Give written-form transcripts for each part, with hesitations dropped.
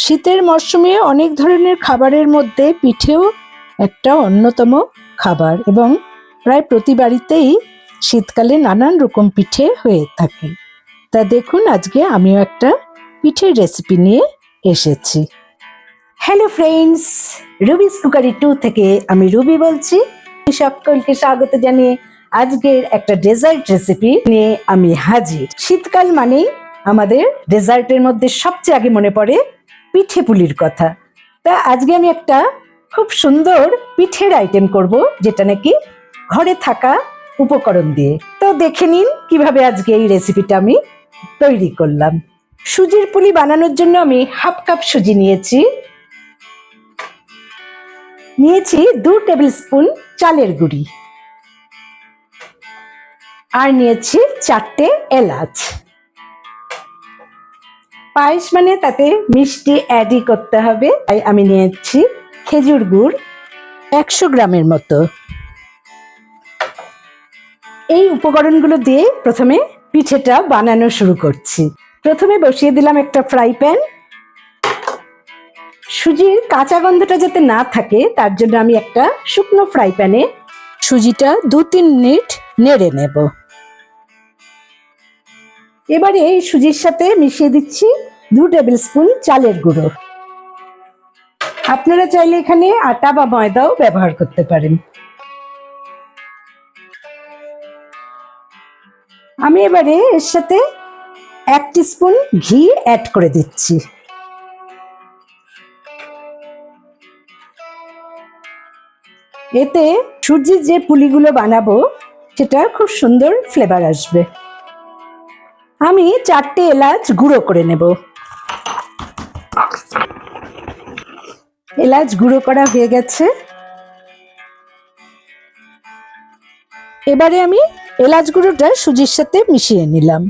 শীতের মরশুমে অনেক ধরনের খাবারের মধ্যে পিঠেও একটা অন্যতম খাবার এবং প্রায় প্রতি বাড়িতেই শীতকালে নানান রকম পিঠে হয়ে থাকে। তা দেখুন, আজকে আমিও একটা পিঠের রেসিপি নিয়ে এসেছি। হ্যালো ফ্রেন্ডস, রুবিস কুকারি 2 থেকে আমি রুবি বলছি। সকলকে স্বাগত জানিয়ে আজকের একটা ডেজার্ট রেসিপি নিয়ে আমি হাজির। শীতকাল মানেই আমাদের ডেজার্টের মধ্যে সবচেয়ে আগে মনে পড়ে পিঠে পুলির কথা। তা আজকে আমি একটা খুব সুন্দর পিঠের আইটেম করব, যেটা নাকি ঘরে থাকা উপকরণ দিয়ে। তো দেখে নিন কিভাবে আজকে এই রেসিপিটা আমি তৈরি করলাম। সুজির পুলি বানানোর জন্য আমি হাফ কাপ সুজি নিয়েছি। 2 টেবিল স্পুন চালের গুঁড়ি, আর নিয়েছি 4টে এলাচ। পায়েস মানে তাতে মিষ্টি অ্যাডই করতে হবে, তাই আমি নিয়েছি খেজুর গুড় 100 গ্রামের মতো। এই উপকরণগুলো দিয়ে প্রথমে পিঠেটা বানানো শুরু করছি। প্রথমে বসিয়ে দিলাম একটা ফ্রাই প্যান। সুজির কাঁচা গন্ধটা যাতে না থাকে তার জন্য আমি একটা শুকনো ফ্রাই প্যানে সুজিটা 2-3 মিনিট নেড়ে নেব। এবারে এই সুজির সাথে মিশিয়ে দিচ্ছি 2 টেবিল স্পুন চালের গুঁড়ো। আপনারা চাইলে এখানে আটা বা ময়দাও ব্যবহার করতে পারেন। আমি এবারে এর সাথে 1 টিস্পুন ঘি অ্যাড করে দিচ্ছি। এতে সুজির যে পুলিগুলো বানাবো সেটা খুব সুন্দর ফ্লেভার আসবে। আমি 4টে এলাচ গুঁড়ো করে নেব। এলাচ গুঁড়ো করা হয়ে গেছে। এবারে আমি এলাচ গুঁড়োটা সুজির সাথে মিশিয়ে নিলাম।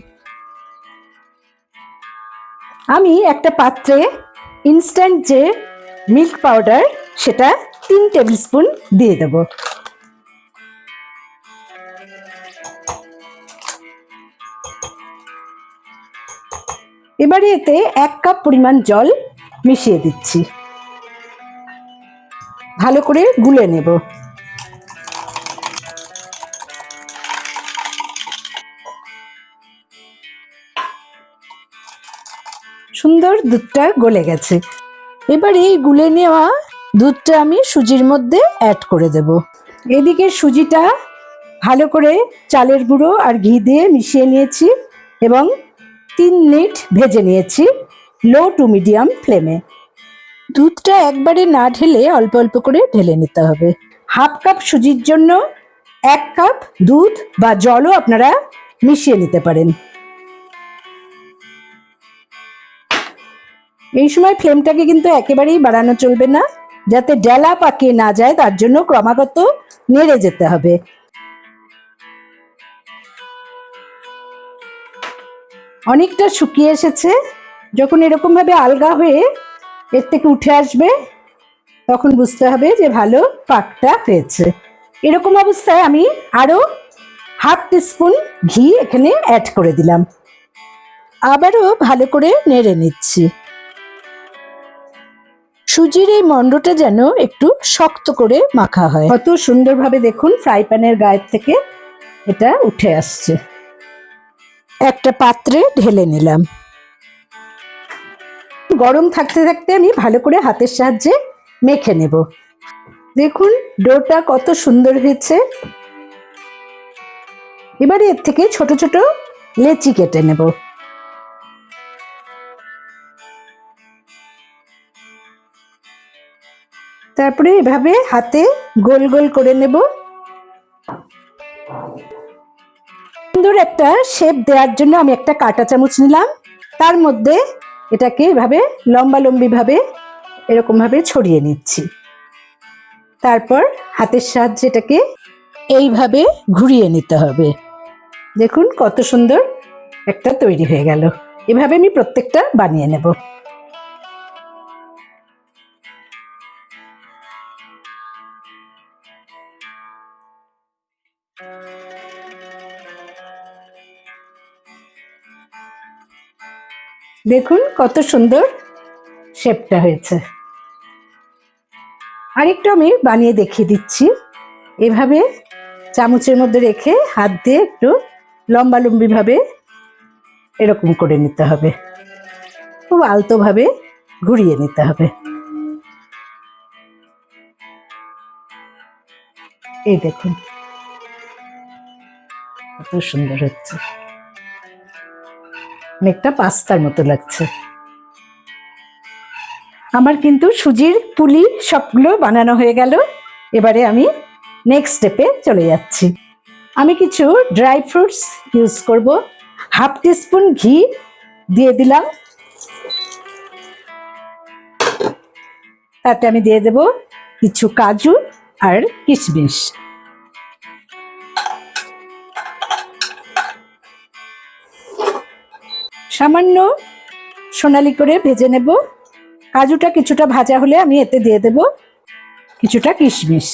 আমি একটা পাত্রে ইনস্ট্যান্ট যে মিল্ক পাউডার সেটা 3 টেবিল স্পুন দিয়ে দেব। এবারে এতে 1 কাপ পরিমাণ জল মিশিয়ে দিচ্ছি। ভালো করে গুলে নেব। সুন্দর দুধটা গলে গেছে। এবার এই গুলে নেওয়া দুধটা আমি সুজির মধ্যে অ্যাড করে দেব। এদিকে সুজিটা ভালো করে চালের গুঁড়ো আর ঘি দিয়ে মিশিয়ে নিয়েছি এবং 3 মিনিট ভেজে নিয়েছি লো টু মিডিয়াম ফ্লেমে। দুধটা একবারে না ঢেলে অল্প অল্প করে ঢেলে নিতে হবে। হাফ কাপ সুজির জন্য 1 কাপ দুধ বা জলও আপনারা মিশিয়ে নিতে পারেন। এই সময় ফ্লেমটাকে কিন্তু একেবারেই বাড়ানো চলবে না, যাতে ডেলা পাকিয়ে না যায়, তার জন্য ক্রমাগত নেড়ে যেতে হবে। অনেকটা শুকিয়ে এসেছে। যখন এরকম ভাবে আলগা হয়ে এর থেকে উঠে আসবে তখন বুঝতে হবে যে ভালো পাকটা হয়েছে। এরকম অবস্থায় আমি আরো হাফ টিস্পুন ঘি এখানে অ্যাড করে দিলাম। আবারও ভালো করে নেড়ে নিচ্ছি। সুজির এই মন্ডটা যেন একটু শক্ত করে মাখা হয়। কত সুন্দরভাবে দেখুন ফ্রাই প্যানের গায়ের থেকে এটা উঠে আসছে। একটা পাত্রে ঢেলে নিলাম। গরম থাকতে থাকতে আমি ভালো করে হাতের সাহায্যে মেখে নেব। দেখুন ডোটা কত সুন্দর হয়েছে। এবারে এর থেকে ছোট ছোট লেচি কেটে নেব। তারপরে এভাবে হাতে গোল গোল করে নেব। সুন্দর একটা শেপ দেওয়ার জন্য আমি একটা কাঁটা চামচ নিলাম। তার মধ্যে এটাকে এভাবে লম্বা লম্বি ভাবে এরকম ভাবে ছড়িয়ে নিচ্ছি। তারপর হাতের সাহায্যে এটাকে এইভাবে ঘুরিয়ে নিতে হবে। দেখুন কত সুন্দর একটা তৈরি হয়ে গেল। এভাবে আমি প্রত্যেকটা বানিয়ে নেব। দেখুন কত সুন্দর শেপটা হয়েছে। আরেকটু আমি বানিয়ে দেখিয়ে দিচ্ছি। এভাবে চামচের মধ্যে রেখে হাত দিয়ে একটু লম্বালম্বি ভাবে এরকম করে নিতে হবে, খুব আলতোভাবে ঘুরিয়ে নিতে হবে। এই দেখুন কত সুন্দর হচ্ছে, অনেকটা পাস্তার মতো লাগছে। আমার কিন্তু সুজির পুলি সবগুলো বানানো হয়ে গেল। এবারে আমি নেক্সট স্টেপে চলে যাচ্ছি। আমি কিছু ড্রাই ফ্রুটস ইউজ করব। হাফ টিস্পুন ঘি দিয়ে দিলাম, তাতে আমি দিয়ে দেব কিছু কাজু আর কিশমিশ। সামান্য সোনালি করে ভেজে নেব। কাজুটা কিছুটা ভাজা হলে আমি এতে দিয়ে দেব কিছুটা কিশমিশ।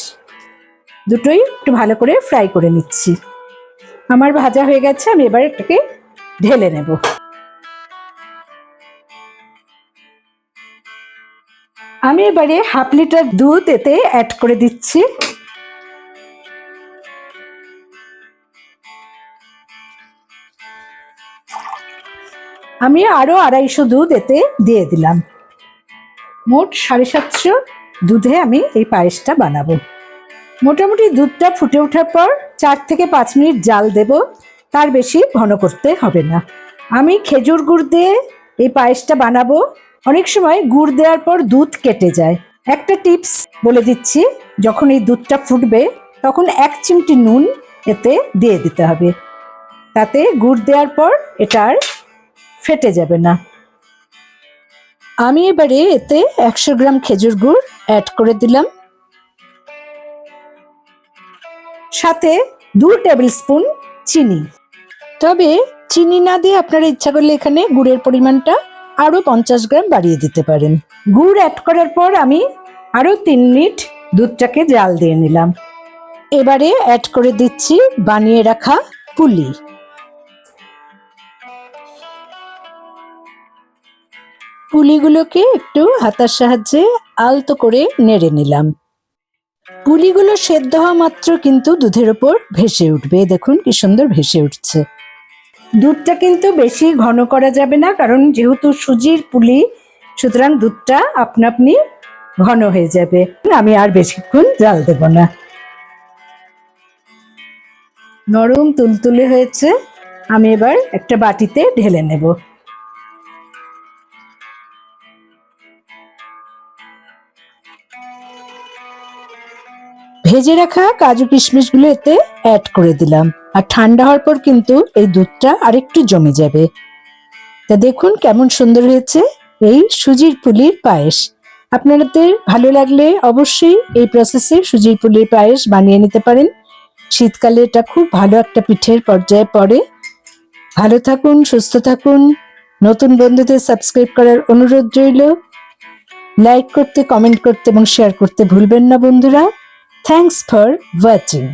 দুটোই একটু ভালো করে ফ্রাই করে নিচ্ছি। আমার ভাজা হয়ে গেছে, আমি এবার এটাকে ঢেলে নেব। আমি এবারে হাফ লিটার দুধ এতে অ্যাড করে দিচ্ছি। আমি আরো 250 দুধ এতে দিয়ে দিলাম। মোট 750 দুধে আমি এই পায়েসটা বানাবো। মোটামুটি দুধটা ফুটে ওঠার পর 4 থেকে 5 মিনিট জাল দেব, তার বেশি ঘন করতে হবে না। আমি খেজুর গুড় দিয়ে এই পায়েসটা বানাবো। অনেক সময় গুড় দেওয়ার পর দুধ কেটে যায়। একটা টিপস বলে দিচ্ছি, যখন এই দুধটা ফুটবে তখন 1 চিমটি নুন এতে দিয়ে দিতে হবে, তাতে গুড় দেওয়ার পর এটা আর ফেটে যাবে না। আমি এবারে এতে 100 গ্রাম খেজুর গুড় অ্যাড করে দিলাম, সাথে 2 টেবিল স্পুন চিনি। তবে চিনি না দিয়ে আপনারা ইচ্ছা করলে এখানে গুড়ের পরিমাণটা আরো 50 গ্রাম বাড়িয়ে দিতে পারেন। গুড় অ্যাড করার পর আমি আরো 3 মিনিট দুধটাকে জাল দিয়ে নিলাম। এবারে অ্যাড করে দিচ্ছি বানিয়ে রাখা পুলি। পুলিগুলোকে একটু হাতার সাহায্যে আলতো করে নেড়ে নিলাম। পুলিগুলো সেদ্ধ হওয়া মাত্র কিন্তু দুধের ওপর ভেসে উঠবে। দেখুন কি সুন্দর ভেসে উঠছে। দুধটা কিন্তু বেশি ঘন করা যাবে না, কারণ যেহেতু সুজির পুলি, সুতরাং দুধটা আপনা আপনি ঘন হয়ে যাবে। আমি আর বেশিক্ষণ জাল দেব না। নরম তুলতুলে হয়েছে, আমি এবার একটা বাটিতে ঢেলে নেব। ভেজে রাখা কাজু কিশমিশগুলো এতে অ্যাড করে দিলাম। আর ঠান্ডা হওয়ার পর কিন্তু এই দুধটা আরেকটু জমে যাবে। তা দেখুন কেমন সুন্দর হয়েছে এই সুজির পুলির পায়েস। আপনাদের ভালো লাগলে অবশ্যই এই প্রসেসে সুজির পুলির পায়েস বানিয়ে নিতে পারেন। শীতকালে এটা খুব ভালো একটা পিঠের পর্যায়ে পড়ে। ভালো থাকুন, সুস্থ থাকুন। নতুন বন্ধুদের সাবস্ক্রাইব করার অনুরোধ রইল। লাইক করতে, কমেন্ট করতে এবং শেয়ার করতে ভুলবেন না বন্ধুরা। Thanks for watching.